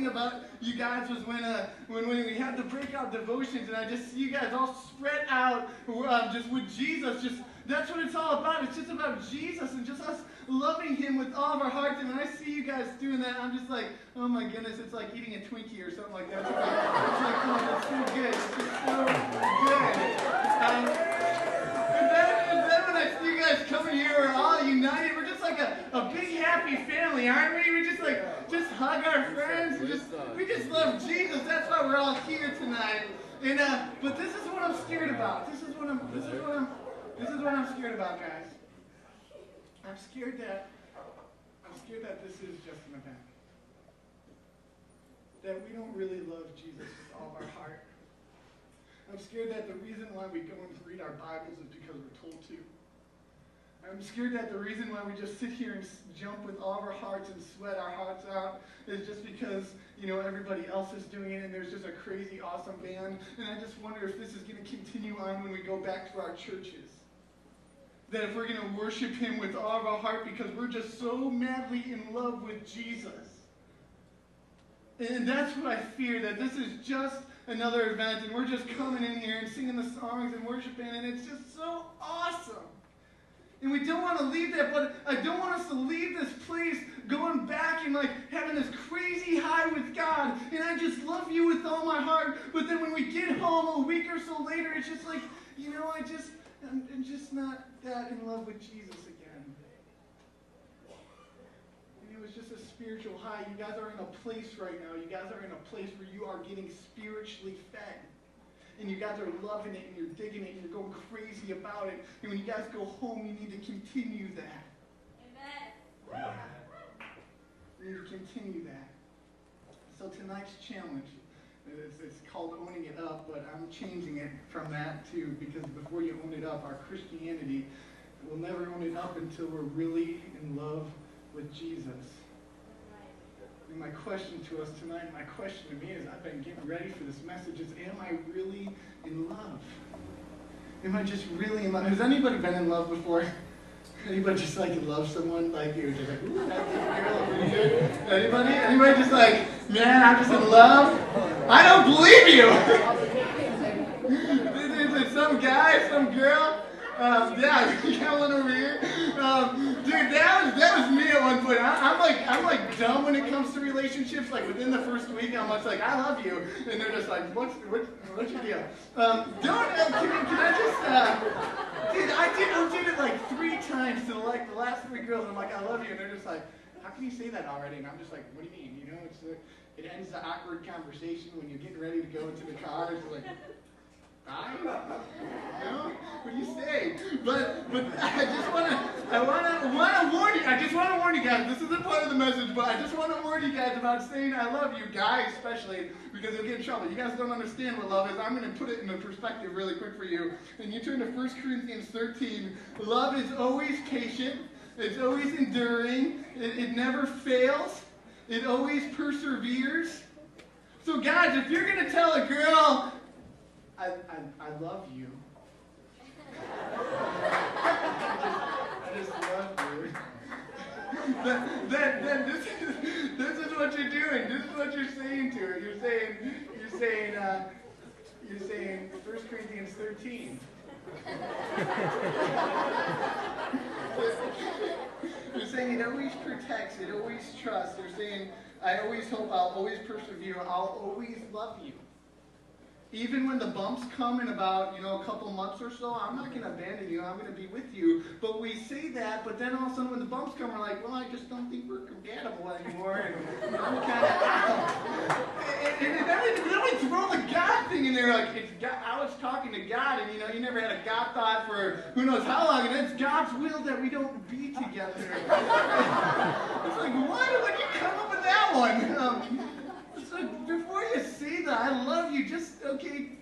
thing about you guys was when we had the breakout devotions, and I just see you guys all spread out just with Jesus. Just that's what it's all about. It's just about Jesus and just us loving Him with all of our hearts. And when I see you guys doing that, I'm just like, oh my goodness, it's like eating a Twinkie or something like that. It's like oh, that's so good. It's just so good. And then when I see you guys coming here, we're all united. We're just like a big happy family, aren't we? We just hug our friends. We just love Jesus. That's why we're all here tonight. And but this is what I'm scared about. This is what I'm scared about, guys. I'm scared that this is just an event. That we don't really love Jesus with all of our heart. I'm scared that the reason why we go and read our Bibles is because we're told to. I'm scared that the reason why we just sit here and jump with all of our hearts and sweat our hearts out is just because, everybody else is doing it and there's just a crazy, awesome band. And I just wonder if this is going to continue on when we go back to our churches. That if we're going to worship Him with all of our heart because we're just so madly in love with Jesus. And that's what I fear, that this is just another event and we're just coming in here and singing the songs and worshiping, and it's just so awesome. And we don't want to leave that, but I don't want us to leave this place going back and having this crazy high with God. And I just love you with all my heart. But then when we get home a week or so later, it's just like, I'm just not that in love with Jesus again. And it was just a spiritual high. You guys are in a place right now. You guys are in a place where you are getting spiritually fed. And you guys are loving it, and you're digging it, and you're going crazy about it. And when you guys go home, you need to continue that. Amen. You need to continue that. So tonight's challenge, it's called Owning It Up, but I'm changing it from that too, because before you own it up, our Christianity will never own it up until we're really in love with Jesus. And my question to us tonight, my question to me is, I've been getting ready for this message, is am I really in love? Am I just really in love? Has anybody been in love before? Anybody just love someone? You're just ooh, that girl, pretty good. Anybody? Anybody just man, I'm just in love? I don't believe you! There's some guy, some girl. Yeah, you got one over here. Dude, that was me at one point. I'm like dumb when it comes to relationships. Within the first week, I'm much I love you, and they're just what's your deal? Can I just? Dude, I did it 3 times to the last 3 girls. I'm I love you, and they're just how can you say that already? And I'm just what do you mean? It ends the awkward conversation when you're getting ready to go into the car. It's bye? What do you say? But I want to warn you. I just want to warn you guys. This isn't part of the message, but I just want to warn you guys about saying I love you, guys especially, because you'll get in trouble. You guys don't understand what love is. I'm going to put it into perspective really quick for you. And you turn to 1 Corinthians 13. Love is always patient. It's always enduring. It never fails. It always perseveres. So guys, if you're going to tell a girl, I love you. I just love you. Then this is what you're doing. This is what you're saying to her. You're saying 1 Corinthians 13. You're saying it always protects, it always trusts. You're saying, I always hope, I'll always persevere, I'll always love you. Even when the bumps come in about, a couple months or so, I'm not going to abandon you. I'm going to be with you. But we say that, but then all of a sudden when the bumps come, we're well, I just don't think we're compatible anymore. And I'm kind of out. And then we throw the God thing in there. It's God, I was talking to God, and you never had a God thought for who knows how long, and it's God's will that we don't be together. It's why would you come up with that one? So before you say that, I love you, just,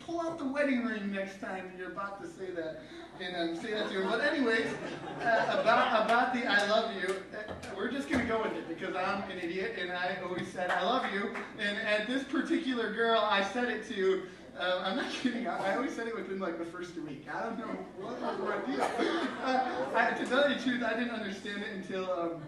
pull out the wedding ring next time you're about to say that, and say that to him. But anyways, about the I love you, we're just going to go with it, because I'm an idiot, and I always said I love you, and at this particular girl, I said it to, I'm not kidding, I always said it within the first week. I don't know what was my deal. To tell you the truth, I didn't understand it until,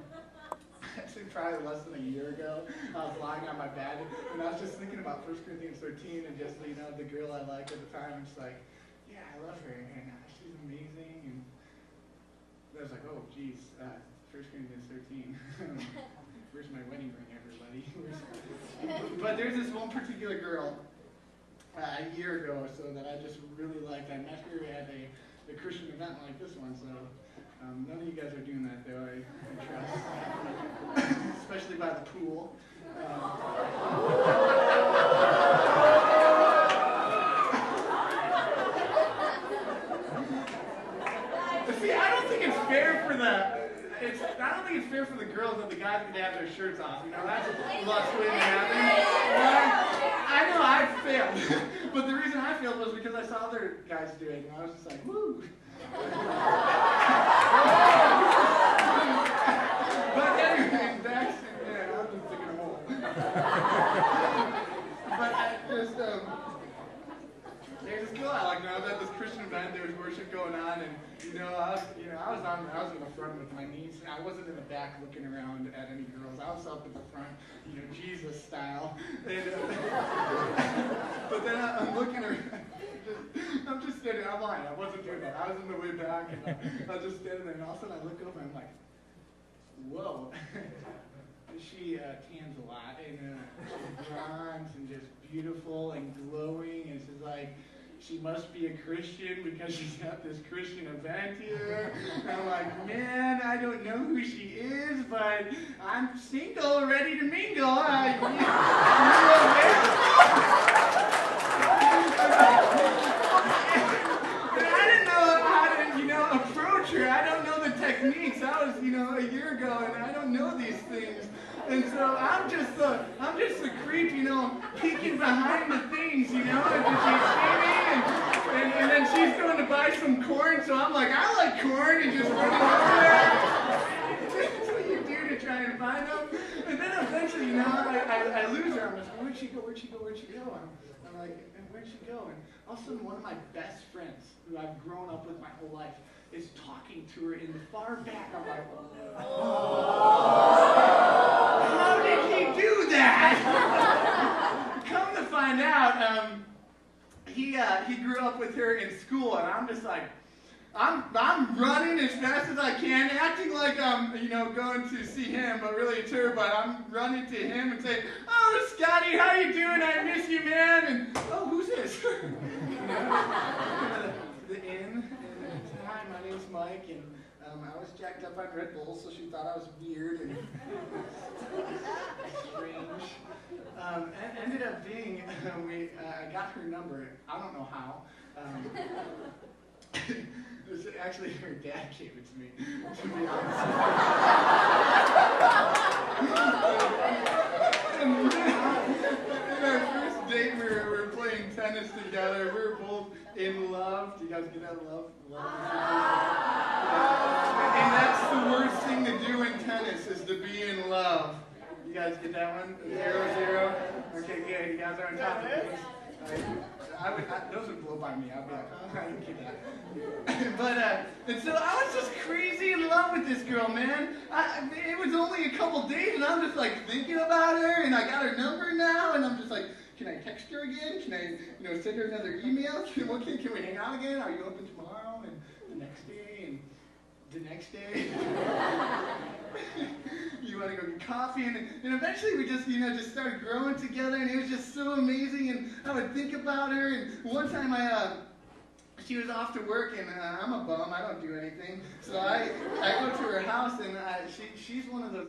actually probably less than a year ago, I was lying on my bed, and I was just thinking about 1 Corinthians 13 and just, the girl I liked at the time, and just like, yeah, I love her, and she's amazing, and I was like, oh, geez, 1 Corinthians 13. Where's my wedding ring, everybody? But there's this one particular girl a year ago or so that I just really liked. I met her at a Christian event like this one, so none of you guys are doing that, though, I trust. Especially by the pool. See, I don't think it's fair for I don't think it's fair for the girls that the guys can have their shirts off. That's a lust waiting to happen. I know I failed, but the reason I failed was because I saw other guys do it, and I was just like, woo. But anyway, back to I was just thinking of hole. But there's this girl I like now. I was at this Christian event. There was worship going on, and I was in the front with my niece. I wasn't in the back looking around at any girls. I was up in the front, Jesus style. And, but then I'm looking around. I'm just standing. I'm lying. I wasn't doing that. I was in the way back, and I was just standing there. And all of a sudden, I look over, and I'm like, whoa. She tans a lot, and she's bronze and just beautiful and glowing, and she's like, she must be a Christian because she's at this Christian event here. And I'm like, man, I don't know who she is, but I'm single, ready to mingle. I didn't know how to, approach her. I don't know the techniques. That was, a year ago, and I don't know these things. And so I'm just a creep, peeking behind the things, and she's singing, and then she's going to buy some corn, so I'm like, I like corn, and just running over there. That's what you do to try and find them. And then eventually, I lose her. I'm just, where'd she go? I'm like, where'd she go? And all of a sudden, one of my best friends, who I've grown up with my whole life, is talking to her in the far back. I'm like, how did he do that? Come to find out, he grew up with her in school, and I'm just like, I'm running as fast as I can, acting like I'm, going to see him, but really it's her, but I'm running to him and saying, oh, Scotty, how you doing? I miss you, man. And, oh, who's this? The inn. Hi, my name's Mike, and I was jacked up on Red Bull, so she thought I was weird and strange. Ended up being, I got her number. I don't know how. Actually, her dad gave it to me, to be honest. In our first date, we were playing tennis together. We were both in love. Do you guys get that love? And that's the worst thing to do in tennis, is to be in love. You guys get that one? 0-0? Okay, good. You guys are on top of things. Those would blow by me. I'd be like, oh, I didn't get that. And so I was just crazy in love with this girl, man. It was only a couple days, and I'm just like thinking about her, and I got her number now, and I'm just like, can I text her again? Can I, send her another email? Can we hang out again? Are you open tomorrow? And the next day, and the next day. You want to go get coffee, and eventually we just, just started growing together, and it was just so amazing, and I would think about her, and one time she was off to work, and I'm a bum, I don't do anything, so I go to her house, and she's one of those